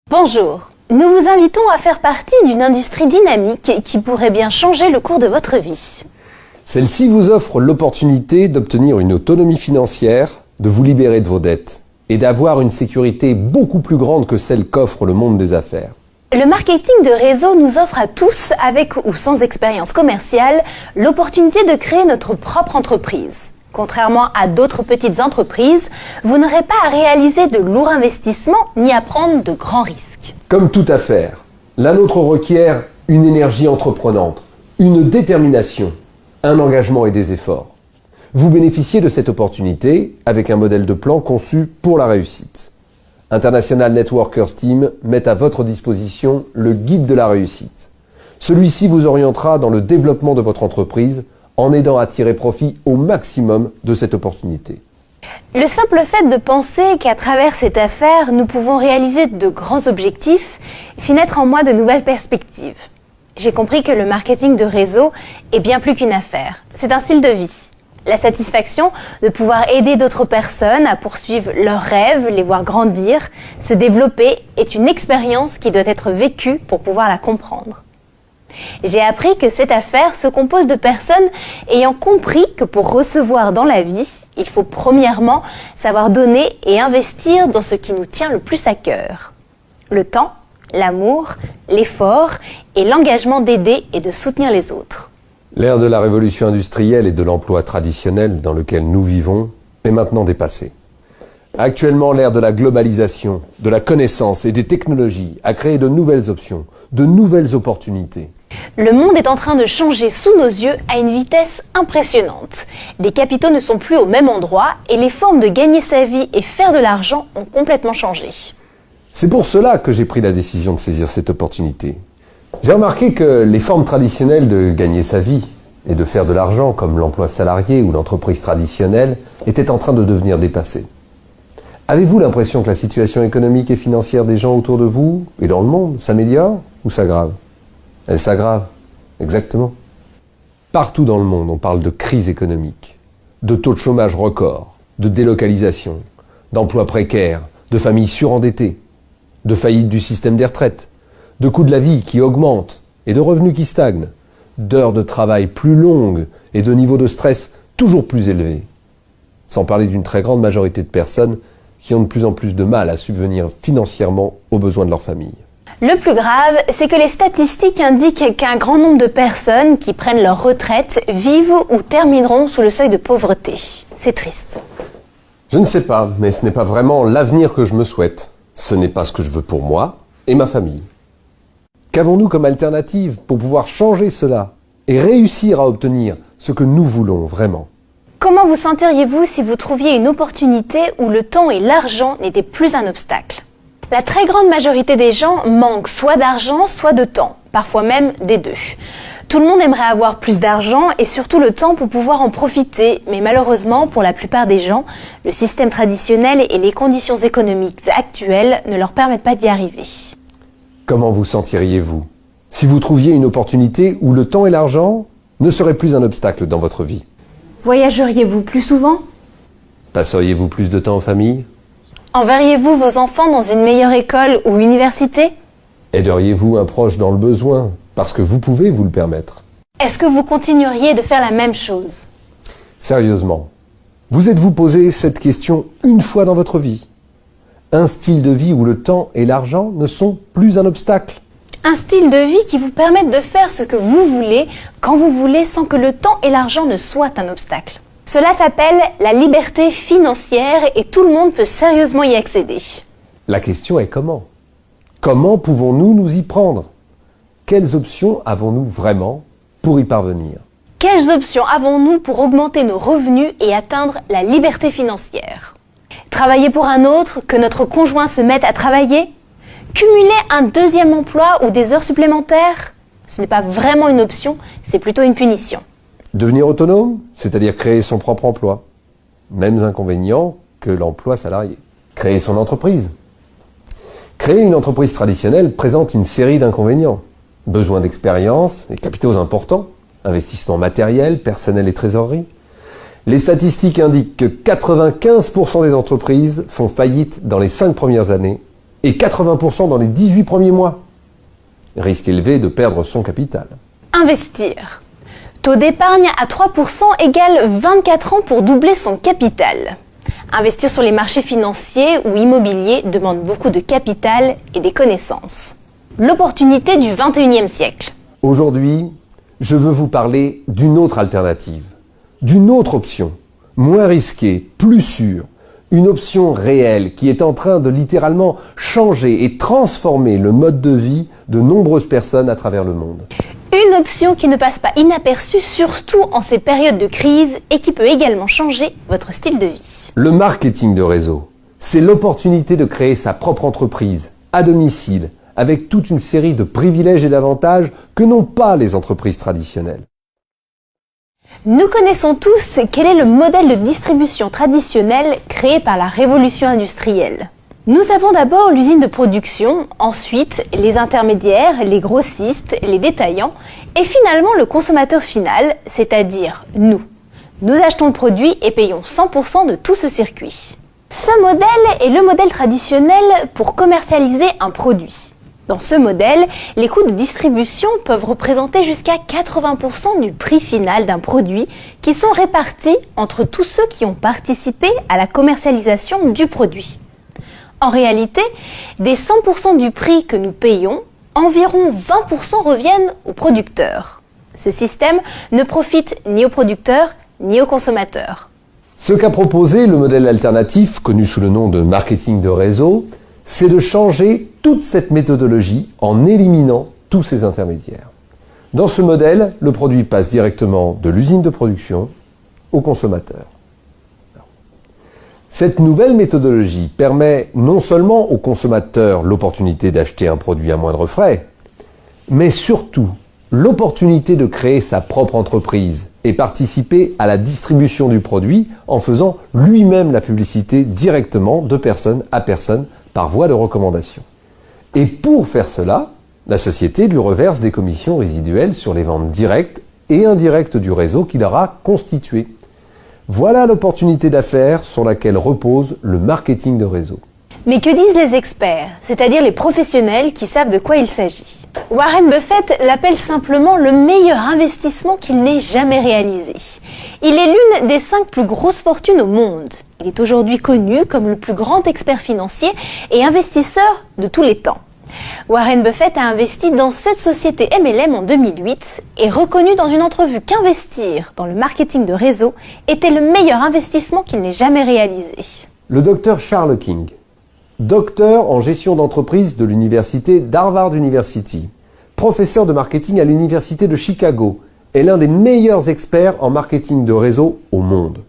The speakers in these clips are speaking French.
Bonjour, nous vous invitons à faire partie d'une industrie dynamique qui pourrait bien changer le cours de votre vie. Celle-ci vous offre l'opportunité d'obtenir une autonomie financière, de vous libérer de vos dettes et d'avoir une sécurité beaucoup plus grande que celle qu'offre le monde des affaires. Le marketing de réseau nous offre à tous, avec ou sans expérience commerciale, l'opportunité de créer notre propre entreprise. Contrairement à d'autres petites entreprises, vous n'aurez pas à réaliser de lourds investissements ni à prendre de grands risques. Comme toute affaire, la nôtre requiert une énergie entreprenante, une détermination, un engagement et des efforts. Vous bénéficiez de cette opportunité avec un modèle de plan conçu pour la réussite. International Networkers Team met à votre disposition le guide de la réussite. Celui-ci vous orientera dans le développement de votre entreprise en aidant à tirer profit au maximum de cette opportunité. Le simple fait de penser qu'à travers cette affaire, nous pouvons réaliser de grands objectifs fit naître en moi de nouvelles perspectives. J'ai compris que le marketing de réseau est bien plus qu'une affaire. C'est un style de vie. La satisfaction de pouvoir aider d'autres personnes à poursuivre leurs rêves, les voir grandir, se développer est une expérience qui doit être vécue pour pouvoir la comprendre. J'ai appris que cette affaire se compose de personnes ayant compris que pour recevoir dans la vie, il faut premièrement savoir donner et investir dans ce qui nous tient le plus à cœur. Le temps, l'amour, l'effort et l'engagement d'aider et de soutenir les autres. L'ère de la révolution industrielle et de l'emploi traditionnel dans lequel nous vivons est maintenant dépassée. Actuellement, l'ère de la globalisation, de la connaissance et des technologies a créé de nouvelles options, de nouvelles opportunités. Le monde est en train de changer sous nos yeux à une vitesse impressionnante. Les capitaux ne sont plus au même endroit et les formes de gagner sa vie et faire de l'argent ont complètement changé. C'est pour cela que j'ai pris la décision de saisir cette opportunité. J'ai remarqué que les formes traditionnelles de gagner sa vie et de faire de l'argent, comme l'emploi salarié ou l'entreprise traditionnelle, étaient en train de devenir dépassées. Avez-vous l'impression que la situation économique et financière des gens autour de vous et dans le monde s'améliore ou s'aggrave? Elle s'aggrave, exactement. Partout dans le monde, on parle de crise économique, de taux de chômage record, de délocalisation, d'emplois précaires, de familles surendettées, de faillite du système des retraites, de coûts de la vie qui augmentent et de revenus qui stagnent, d'heures de travail plus longues et de niveaux de stress toujours plus élevés. Sans parler d'une très grande majorité de personnes qui ont de plus en plus de mal à subvenir financièrement aux besoins de leur famille. Le plus grave, c'est que les statistiques indiquent qu'un grand nombre de personnes qui prennent leur retraite vivent ou termineront sous le seuil de pauvreté. C'est triste. Je ne sais pas, mais ce n'est pas vraiment l'avenir que je me souhaite. Ce n'est pas ce que je veux pour moi et ma famille. Qu'avons-nous comme alternative pour pouvoir changer cela et réussir à obtenir ce que nous voulons vraiment ? Comment vous sentiriez-vous si vous trouviez une opportunité où le temps et l'argent n'étaient plus un obstacle ? La très grande majorité des gens manquent soit d'argent, soit de temps, parfois même des deux. Tout le monde aimerait avoir plus d'argent et surtout le temps pour pouvoir en profiter, mais malheureusement, pour la plupart des gens, le système traditionnel et les conditions économiques actuelles ne leur permettent pas d'y arriver. Comment vous sentiriez-vous si vous trouviez une opportunité où le temps et l'argent ne seraient plus un obstacle dans votre vie ? Voyageriez-vous plus souvent ? Passeriez-vous plus de temps en famille ? Enverriez-vous vos enfants dans une meilleure école ou université ? Aideriez-vous un proche dans le besoin parce que vous pouvez vous le permettre ? Est-ce que vous continueriez de faire la même chose ? Sérieusement, vous êtes-vous posé cette question une fois dans votre vie ? Un style de vie où le temps et l'argent ne sont plus un obstacle ? Un style de vie qui vous permette de faire ce que vous voulez, quand vous voulez, sans que le temps et l'argent ne soient un obstacle. Cela s'appelle la liberté financière et tout le monde peut sérieusement y accéder. La question est comment ? Comment pouvons-nous nous y prendre ? Quelles options avons-nous vraiment pour y parvenir ? Quelles options avons-nous pour augmenter nos revenus et atteindre la liberté financière ? Travailler pour un autre, que notre conjoint se mette à travailler ? Cumuler un deuxième emploi ou des heures supplémentaires ? Ce n'est pas vraiment une option, c'est plutôt une punition. Devenir autonome, c'est-à-dire créer son propre emploi. Mêmes inconvénients que l'emploi salarié. Créer son entreprise. Créer une entreprise traditionnelle présente une série d'inconvénients. Besoin d'expérience et capitaux importants, investissement matériel, personnel et trésorerie. Les statistiques indiquent que 95% des entreprises font faillite dans les 5 premières années et 80% dans les 18 premiers mois. Risque élevé de perdre son capital. Investir. Taux d'épargne à 3% égale 24 ans pour doubler son capital. Investir sur les marchés financiers ou immobiliers demande beaucoup de capital et des connaissances. L'opportunité du 21e siècle. Aujourd'hui, je veux vous parler d'une autre alternative, d'une autre option, moins risquée, plus sûre, une option réelle qui est en train de littéralement changer et transformer le mode de vie de nombreuses personnes à travers le monde. Une option qui ne passe pas inaperçue, surtout en ces périodes de crise, et qui peut également changer votre style de vie. Le marketing de réseau, c'est l'opportunité de créer sa propre entreprise, à domicile, avec toute une série de privilèges et d'avantages que n'ont pas les entreprises traditionnelles. Nous connaissons tous quel est le modèle de distribution traditionnel créé par la révolution industrielle. Nous avons d'abord l'usine de production, ensuite les intermédiaires, les grossistes, les détaillants et finalement le consommateur final, c'est-à-dire nous. Nous achetons le produit et payons 100% de tout ce circuit. Ce modèle est le modèle traditionnel pour commercialiser un produit. Dans ce modèle, les coûts de distribution peuvent représenter jusqu'à 80% du prix final d'un produit qui sont répartis entre tous ceux qui ont participé à la commercialisation du produit. En réalité, des 100% du prix que nous payons, environ 20% reviennent aux producteurs. Ce système ne profite ni aux producteurs ni aux consommateurs. Ce qu'a proposé le modèle alternatif, connu sous le nom de marketing de réseau, c'est de changer toute cette méthodologie en éliminant tous ces intermédiaires. Dans ce modèle, le produit passe directement de l'usine de production au consommateur. Cette nouvelle méthodologie permet non seulement aux consommateurs l'opportunité d'acheter un produit à moindre frais, mais surtout l'opportunité de créer sa propre entreprise et participer à la distribution du produit en faisant lui-même la publicité directement de personne à personne par voie de recommandation. Et pour faire cela, la société lui reverse des commissions résiduelles sur les ventes directes et indirectes du réseau qu'il aura constitué. Voilà l'opportunité d'affaires sur laquelle repose le marketing de réseau. Mais que disent les experts, c'est-à-dire les professionnels qui savent de quoi il s'agit? Warren Buffett l'appelle simplement le meilleur investissement qu'il n'ait jamais réalisé. Il est l'une des 5 plus grosses fortunes au monde. Il est aujourd'hui connu comme le plus grand expert financier et investisseur de tous les temps. Warren Buffett a investi dans cette société MLM en 2008 et reconnu dans une entrevue qu'investir dans le marketing de réseau était le meilleur investissement qu'il n'ait jamais réalisé. Le docteur Charles King, docteur en gestion d'entreprise de l'université d'Harvard University, professeur de marketing à l'université de Chicago, est l'un des meilleurs experts en marketing de réseau au monde.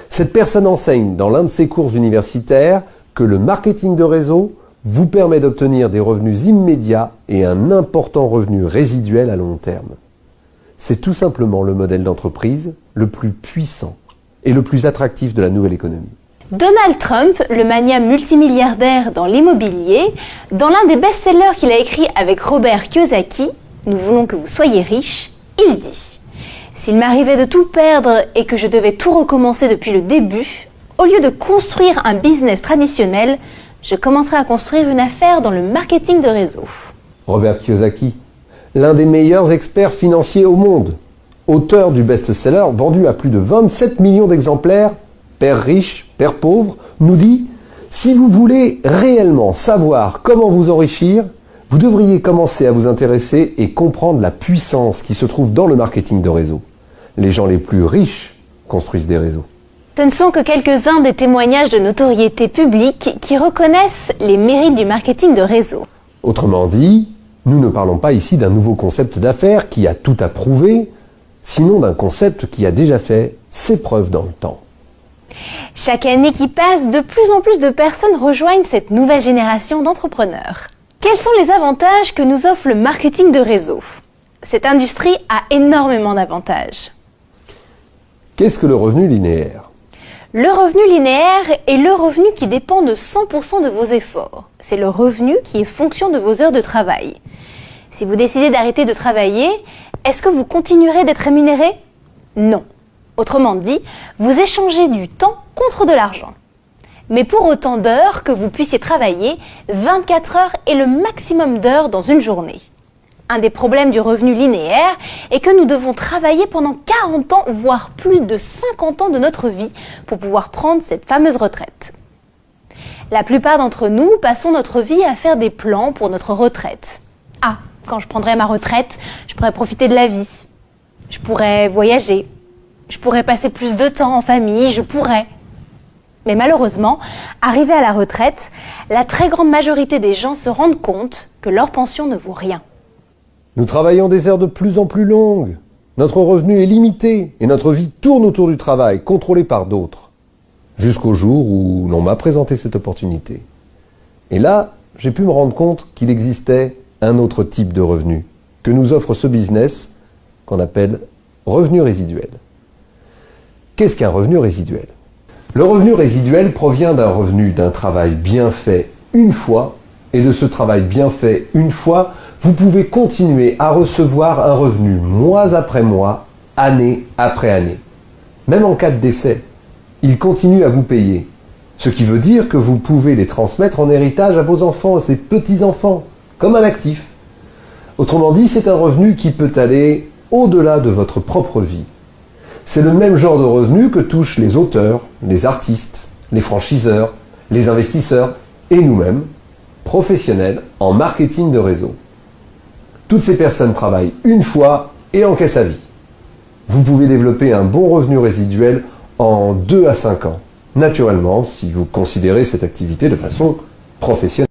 Cette personne enseigne dans l'un de ses cours universitaires que le marketing de réseau vous permet d'obtenir des revenus immédiats et un important revenu résiduel à long terme. C'est tout simplement le modèle d'entreprise le plus puissant et le plus attractif de la nouvelle économie. Donald Trump, le magnat multimilliardaire dans l'immobilier, dans l'un des best-sellers qu'il a écrit avec Robert Kiyosaki, « Nous voulons que vous soyez riches », il dit « S'il m'arrivait de tout perdre et que je devais tout recommencer depuis le début, au lieu de construire un business traditionnel, je commencerai à construire une affaire dans le marketing de réseau. » Robert Kiyosaki, l'un des meilleurs experts financiers au monde, auteur du best-seller vendu à plus de 27 millions d'exemplaires, Père riche, Père pauvre, nous dit « Si vous voulez réellement savoir comment vous enrichir, vous devriez commencer à vous intéresser et comprendre la puissance qui se trouve dans le marketing de réseau. Les gens les plus riches construisent des réseaux. » Ce ne sont que quelques-uns des témoignages de notoriété publique qui reconnaissent les mérites du marketing de réseau. Autrement dit, nous ne parlons pas ici d'un nouveau concept d'affaires qui a tout à prouver, sinon d'un concept qui a déjà fait ses preuves dans le temps. Chaque année qui passe, de plus en plus de personnes rejoignent cette nouvelle génération d'entrepreneurs. Quels sont les avantages que nous offre le marketing de réseau? Cette industrie a énormément d'avantages. Qu'est-ce que le revenu linéaire? Le revenu linéaire est le revenu qui dépend de 100% de vos efforts. C'est le revenu qui est fonction de vos heures de travail. Si vous décidez d'arrêter de travailler, est-ce que vous continuerez d'être rémunéré? Non. Autrement dit, vous échangez du temps contre de l'argent. Mais pour autant d'heures que vous puissiez travailler, 24 heures est le maximum d'heures dans une journée. Un des problèmes du revenu linéaire est que nous devons travailler pendant 40 ans, voire plus de 50 ans de notre vie pour pouvoir prendre cette fameuse retraite. La plupart d'entre nous passons notre vie à faire des plans pour notre retraite. Ah, quand je prendrai ma retraite, je pourrai profiter de la vie. Je pourrais voyager. Je pourrais passer plus de temps en famille, je pourrais. Mais malheureusement, arrivé à la retraite, la très grande majorité des gens se rendent compte que leur pension ne vaut rien. Nous travaillons des heures de plus en plus longues. Notre revenu est limité et notre vie tourne autour du travail, contrôlé par d'autres. Jusqu'au jour où l'on m'a présenté cette opportunité. Et là, j'ai pu me rendre compte qu'il existait un autre type de revenu que nous offre ce business qu'on appelle revenu résiduel. Qu'est-ce qu'un revenu résiduel ? Le revenu résiduel provient d'un revenu d'un travail bien fait une fois, et de ce travail bien fait une fois, vous pouvez continuer à recevoir un revenu mois après mois, année après année. Même en cas de décès, il continue à vous payer. Ce qui veut dire que vous pouvez les transmettre en héritage à vos enfants et petits-enfants, comme un actif. Autrement dit, c'est un revenu qui peut aller au-delà de votre propre vie. C'est le même genre de revenu que touchent les auteurs, les artistes, les franchiseurs, les investisseurs et nous-mêmes, professionnels en marketing de réseau. Toutes ces personnes travaillent une fois et encaissent à vie. Vous pouvez développer un bon revenu résiduel en 2 à 5 ans. Naturellement, si vous considérez cette activité de façon professionnelle.